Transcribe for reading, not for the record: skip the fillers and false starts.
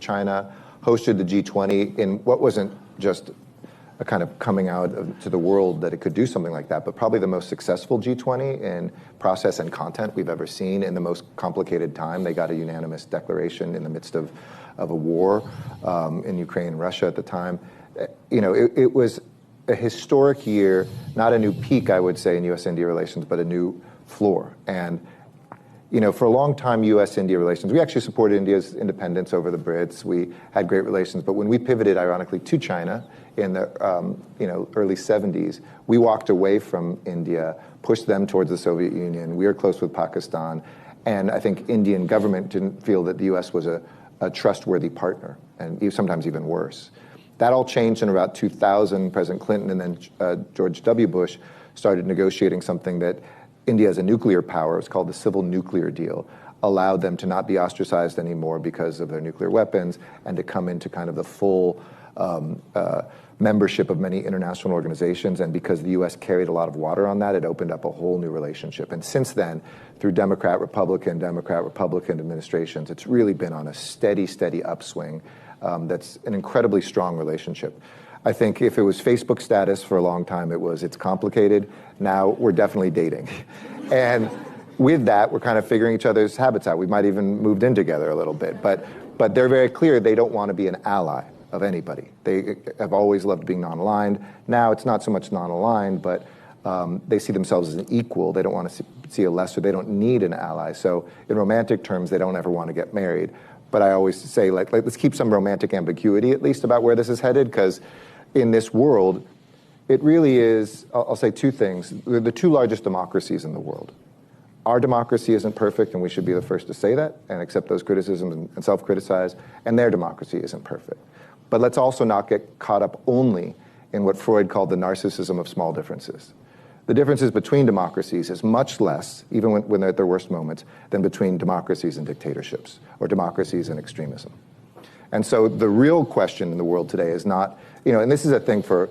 China hosted the G20 in what wasn't just a kind of coming out to the world that it could do something like that, but probably the most successful G20 in process and content we've ever seen in the most complicated time. They got a unanimous declaration in the midst of a war in Ukraine and Russia at the time. It was a historic year, not a new peak, I would say, in U.S.-India relations, but a new floor. And for a long time, U.S.-India relations, we actually supported India's independence over the Brits. We had great relations. But when we pivoted, ironically, to China in the early 70s, we walked away from India, pushed them towards the Soviet Union. We were close with Pakistan. And I think Indian government didn't feel that the U.S. was a trustworthy partner, and sometimes even worse. That all changed in about 2000. President Clinton and then George W. Bush started negotiating something that India as a nuclear power, it's called the Civil Nuclear Deal, allowed them to not be ostracized anymore because of their nuclear weapons and to come into kind of the full membership of many international organizations. And because the U.S. carried a lot of water on that, it opened up a whole new relationship. And since then, through Democrat-Republican administrations, it's really been on a steady upswing. That's an incredibly strong relationship. I think if it was Facebook status for a long time, it's complicated. Now we're definitely dating. And with that, we're kind of figuring each other's habits out. We might even moved in together a little bit. But they're very clear they don't want to be an ally of anybody. They have always loved being non-aligned. Now it's not so much non-aligned, but they see themselves as an equal. They don't want to see a lesser. They don't need an ally. So in romantic terms, they don't ever want to get married. But I always say, let's keep some romantic ambiguity at least about where this is headed, because in this world, it really is, I'll say two things. We're the two largest democracies in the world. Our democracy isn't perfect, and we should be the first to say that and accept those criticisms and self-criticize, and their democracy isn't perfect. But let's also not get caught up only in what Freud called the narcissism of small differences. The differences between democracies is much less, even when they're at their worst moments, than between democracies and dictatorships or democracies and extremism. And so the real question in the world today is not, and this is a thing for